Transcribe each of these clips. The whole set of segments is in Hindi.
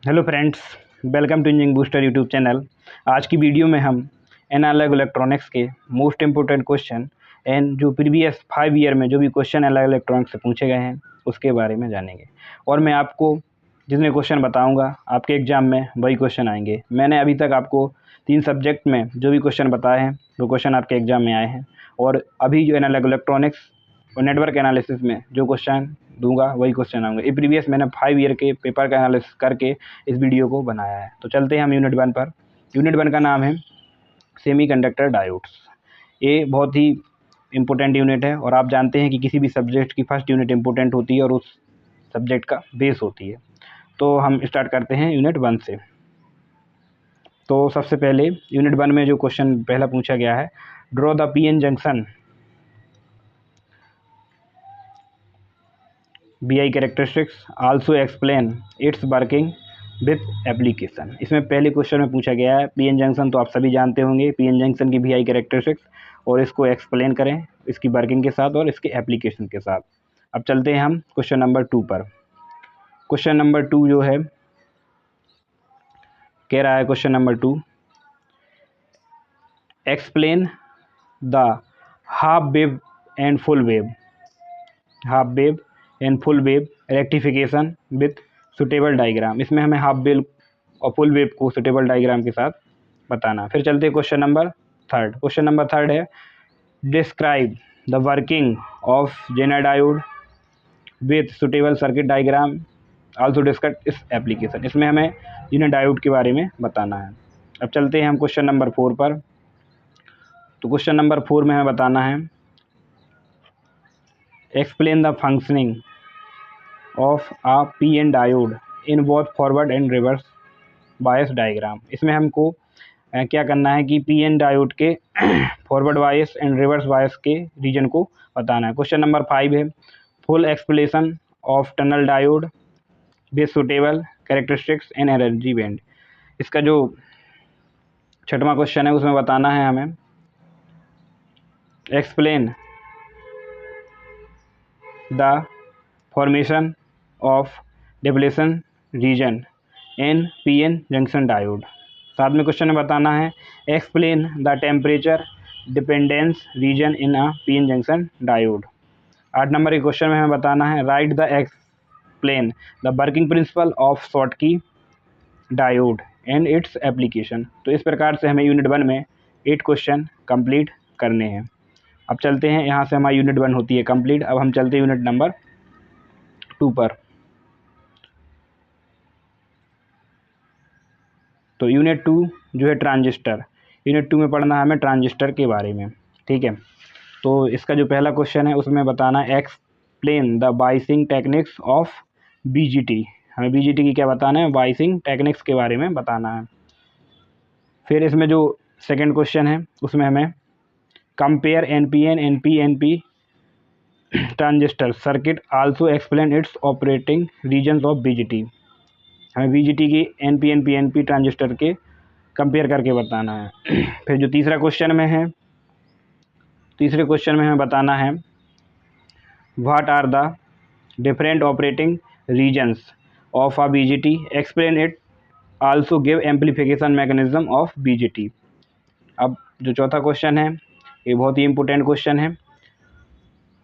Hello friends, welcome to engineering booster YouTube channel. आज की वीडियो में हम एनालॉग इलेक्ट्रॉनिक्स के मोस्ट इम्पोर्टेंट क्वेश्चन एंड जो प्रीवियस 5 ईयर में जो भी क्वेश्चन एनालॉग इलेक्ट्रॉनिक्स से पूछे गए हैं उसके बारे में जानेंगे। और मैं आपको जितने क्वेश्चन बताऊंगा आपके एग्ज़ाम में वही क्वेश्चन आएंगे। मैंने अभी तक आपको 3 सब्जेक्ट में जो भी क्वेश्चन बताए हैं वो क्वेश्चन आपके एग्ज़ाम में आए हैं, और अभी जो एनालॉग इलेक्ट्रॉनिक्स और नेटवर्क एनालिसिस में जो क्वेश्चन दूंगा वही क्वेश्चन आएंगे। ये प्रीवियस मैंने 5 ईयर के पेपर का एनालिसिस करके इस वीडियो को बनाया है। तो चलते हैं हम यूनिट 1 पर। यूनिट 1 का नाम है सेमीकंडक्टर डायोड्स। ये बहुत ही इम्पोर्टेंट यूनिट है, और आप जानते हैं कि किसी भी सब्जेक्ट की फर्स्ट यूनिट इम्पोर्टेंट होती है और उस सब्जेक्ट का बेस होती है। तो हम स्टार्ट करते हैं यूनिट 1 से। तो सबसे पहले यूनिट 1 में जो क्वेश्चन पहला पूछा गया है, draw the P N junction BI characteristics, also explain its working with application. इसमें पहले क्वेश्चन में पूछा गया है पी एन जंक्शन, तो आप सभी जानते होंगे पी एन जंक्शन की BI कैरेक्टरिस्टिक्स, और इसको एक्सप्लेन करें इसकी वर्किंग के साथ और इसके एप्लीकेशन के साथ। अब चलते हैं हम क्वेश्चन नंबर 2 पर। क्वेश्चन नंबर 2 जो है कह रहा है, question number 2, explain the half wave and full wave, half wave and full wave rectification with suitable diagram. इसमें हमें हाफ वेव और फुल वेव को सुटेबल डायग्राम के साथ बताना। फिर चलते हैं क्वेश्चन नंबर 3। क्वेश्चन नंबर 3 है, describe the working of zener diode with suitable circuit diagram, also discuss its application. इसमें हमें जेनर डायोड के बारे में बताना है। अब चलते हैं हम क्वेश्चन नंबर 4 पर। तो क्वेश्चन नंबर 4 में हमें बताना है, explain the functioning of a P N diode in both forward and reverse bias diagram. इसमें हमको क्या करना है कि पी एन डायोड के forward bias and reverse bias के रीजन को बताना है। क्वेश्चन नंबर 5 है, full explanation of tunnel diode with suitable characteristics and energy band. इसका जो 6वां क्वेश्चन है उसमें बताना है हमें, explain the formation of depletion region in P N junction diode. 7वें क्वेश्चन में बताना है, explain the temperature dependence region in a P N junction diode. 8 number के क्वेश्चन में हमें बताना है, write the explain the working principle of Schottky diode and its application. तो इस प्रकार से हमें यूनिट 1 में 8 क्वेश्चन कंप्लीट करने हैं। अब चलते हैं, यहाँ से हमारी यूनिट 1 होती है कंप्लीट। अब हम चलते हैं यूनिट नंबर 2 पर। तो यूनिट 2 जो है ट्रांजिस्टर, यूनिट 2 में पढ़ना है हमें ट्रांजिस्टर के बारे में, ठीक है। तो इसका जो पहला क्वेश्चन है उसमें बताना है, explain the biasing techniques of BGT। हमें BGT की क्या बताना है, बाइसिंग टेक्निक्स के बारे में बताना है। फिर इसमें जो सेकंड क्वेश्चन है उसमें हमें compare NPN NPNP transistor circuit, also explain its operating regions of BGT। हमें BGT की NPN PNP ट्रांजिस्टर के कंपेयर करके बताना है। फिर जो तीसरा क्वेश्चन में है, तीसरे क्वेश्चन में हमें बताना है, what are the different operating regions of a BGT, explain it, also give amplification mechanism of BGT। अब जो चौथा क्वेश्चन है ये बहुत ही इंपॉर्टेंट क्वेश्चन है।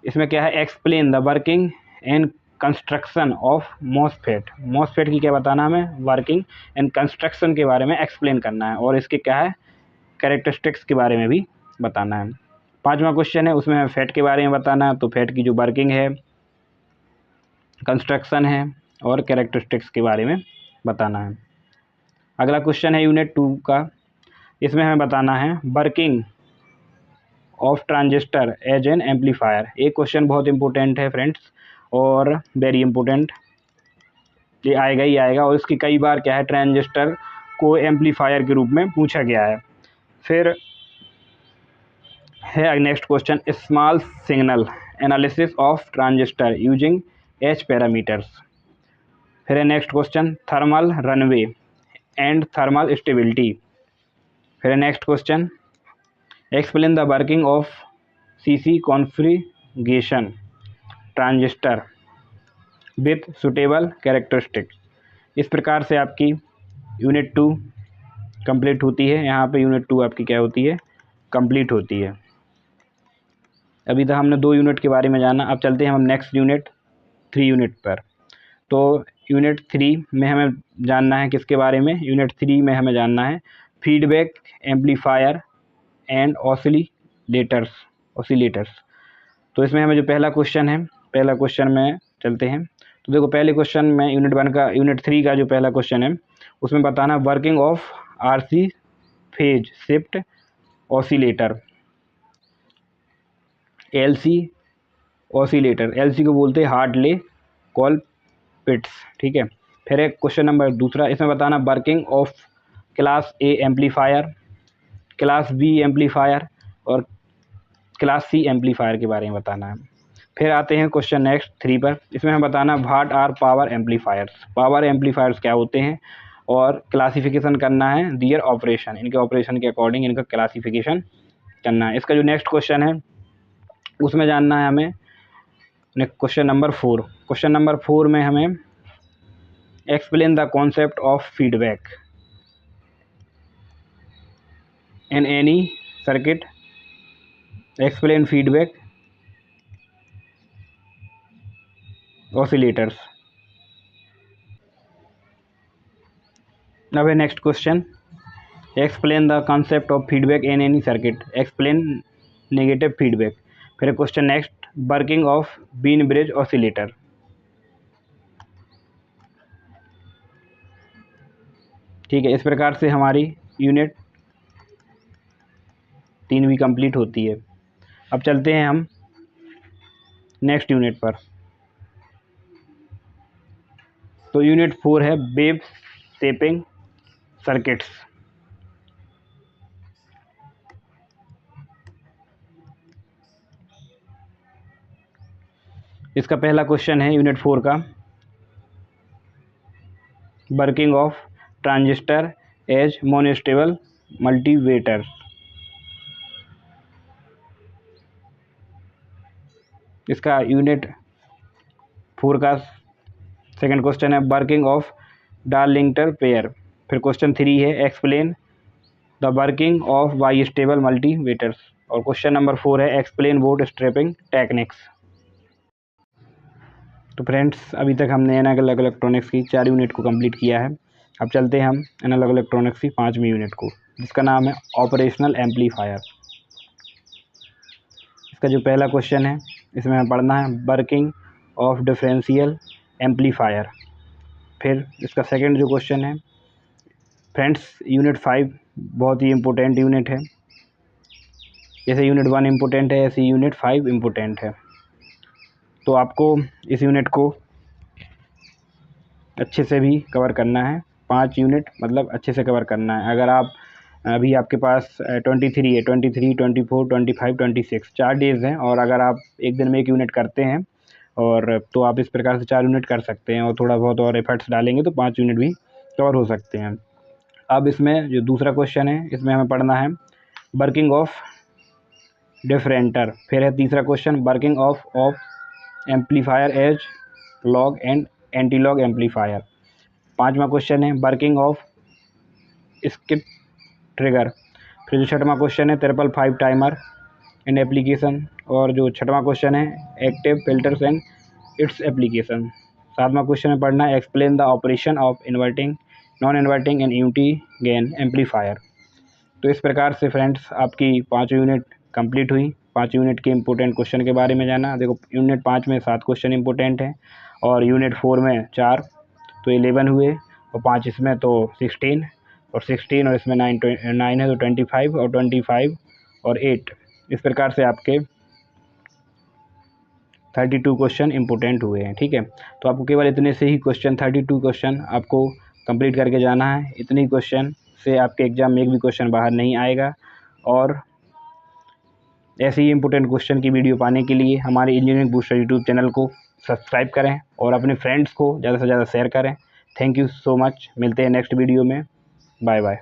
इसमें क्या है, explain the working and construction of MOSFET. MOSFET की क्या बताना है हमें, वर्किंग एंड कंस्ट्रक्शन के बारे में एक्सप्लेन करना है, और इसके क्या है कैरेक्टरिस्टिक्स के बारे में भी बताना है। 5वां क्वेश्चन है उसमें हमें फेट के बारे में बताना है। तो फेट की जो वर्किंग है, कंस्ट्रक्शन है और कैरेक्टरिस्टिक्स के बारे में बताना है। अगला क्वेश्चन है यूनिट 2 का, इसमें हमें बताना है working of transistor as an amplifier. एक क्वेश्चन बहुत इंपॉर्टेंट है फ्रेंड्स, और वेरी इंपॉर्टेंट, ये आएगा ही आएगा, और इसकी कई बार क्या है ट्रांजिस्टर को एम्पलीफायर के रूप में पूछा गया है। फिर है next question, small signal analysis of transistor using H parameters. फिर है next question, thermal runway and thermal stability. फिर है next question, explain the working of CC configuration transistor with suitable characteristics. इस प्रकार से आपकी यूनिट 2 कंप्लीट होती है। यहाँ पे यूनिट 2 आपकी क्या होती है, कंप्लीट होती है। अभी तक हमने 2 यूनिट के बारे में जाना, अब चलते हैं हम नेक्स्ट यूनिट 3 यूनिट पर। तो यूनिट 3 में हमें जानना है किसके बारे में, यूनिट 3 में हमें जानना है फीडबैक एम्पलीफायर एंड ऑसिलेटर्स। तो इसमें हमें जो पहला क्वेश्चन है, पहला क्वेश्चन में चलते हैं। तो देखो पहले क्वेश्चन में यूनिट 3 का जो पहला क्वेश्चन है उसमें बताना working of RC phase shift oscillator, LC oscillator, LC को बोलते हैं हार्टले कोलपिट्स, ठीक है। फिर एक क्वेश्चन नंबर दूसरा, इसमें बताना working of class A amplifier, class B amplifier और क्लास सी एम्पलीफायर के बारे में बताना है। फिर आते हैं क्वेश्चन नेक्स्ट 3 पर, इसमें हमें बताना what are power amplifiers, power amplifiers क्या होते हैं और क्लासिफिकेशन करना है दियर ऑपरेशन, इनके ऑपरेशन के अकॉर्डिंग इनका क्लासिफिकेशन करना है। इसका जो नेक्स्ट क्वेश्चन है उसमें जानना है हमें क्वेश्चन नंबर 4। क्वेश्चन नंबर 4 में हमें explain the concept of feedback in any circuit, explain feedback oscillators. अब है next question, explain the concept of feedback in any circuit, explain negative feedback. फिर question next working of Wien bridge oscillator. ठीक है, इस प्रकार से हमारी यूनिट 3 भी कंप्लीट होती है। अब चलते हैं हम नेक्स्ट यूनिट पर। तो यूनिट 4 है वेव शेपिंग सर्किट्स। इसका पहला क्वेश्चन है यूनिट 4 का working of transistor as monostable multivibrator. इसका यूनिट 4 का सेकंड क्वेश्चन है वर्किंग ऑफ डार्लिंगटर पेयर। फिर क्वेश्चन 3 है explain the working of bistable multivibrators. और क्वेश्चन नंबर 4 है एक्सप्लेन बोट स्ट्रैपिंग टेक्निक्स। तो फ्रेंड्स अभी तक हमने एनालॉग इलेक्ट्रॉनिक्स की 4 यूनिट को कंप्लीट किया है। अब चलते हैं हम एनालॉग इलेक्ट्रॉनिक्स की 5वीं यूनिट को, जिसका नाम है ऑपरेशनल एम्पलीफायर। इसका जो पहला क्वेश्चन है इसमें हमें पढ़ना है वर्किंग ऑफ डिफरेंशियल एम्पलीफायर। फिर इसका सेकंड जो क्वेश्चन है फ्रेंड्स यूनिट 5 बहुत ही इम्पोर्टेंट यूनिट है, जैसे यूनिट 1 इम्पोर्टेंट है ऐसे यूनिट 5 इम्पोर्टेंट है। तो आपको इस यूनिट को अच्छे से भी कवर करना है, 5 यूनिट मतलब अच्छे से कवर करना है। अगर आप अभी आपके पास 23 है, 23, 24, 25, 26 4 डेज़ हैं, और अगर आप एक दिन में एक यूनिट करते हैं और तो आप इस प्रकार से 4 यूनिट कर सकते हैं, और थोड़ा बहुत और एफर्ट्स डालेंगे तो 5 यूनिट भी कवर हो सकते हैं। अब इसमें जो दूसरा क्वेश्चन है इसमें हमें पढ़ना है वर्किंग ऑफ डिफरेंटर। फिर है तीसरा question working of amplifier as log and anti log amplifier. 5वां क्वेश्चन है वर्किंग ऑफ स्किप ट्रिगर। फिर जो 6वां क्वेश्चन है 555 टाइमर इन एप्लीकेशन, और जो 6वां क्वेश्चन है active filters and its application. 7वां क्वेश्चन में पढ़ना है explain the operation of inverting non inverting and unity gain amplifier. तो इस प्रकार से फ्रेंड्स आपकी 5 यूनिट कंप्लीट हुई। 5 यूनिट के इंपॉर्टेंट क्वेश्चन के बारे में जाना। देखो यूनिट 5 में 7 क्वेश्चन इंपॉर्टेंट हैं, और यूनिट 4 में 4 तो 11 हुए, और 5 इसमें तो 16, और 16 और इसमें 9 है तो 25, और 25 और 8, इस प्रकार से आपके 32 क्वेश्चन इंपॉर्टेंट हुए हैं। ठीक है, तो आपको केवल इतने से ही क्वेश्चन 32 क्वेश्चन आपको कंप्लीट करके जाना है। इतनी क्वेश्चन से आपके एग्ज़ाम में एक भी क्वेश्चन बाहर नहीं आएगा। और ऐसे ही इंपॉर्टेंट क्वेश्चन की वीडियो पाने के लिए हमारे इंजीनियरिंग बूस्टर यूट्यूब चैनल को सब्सक्राइब करें और अपने फ्रेंड्स को ज़्यादा से ज़्यादा शेयर करें। थैंक यू सो मच, मिलते हैं नेक्स्ट वीडियो में, बाय बाय।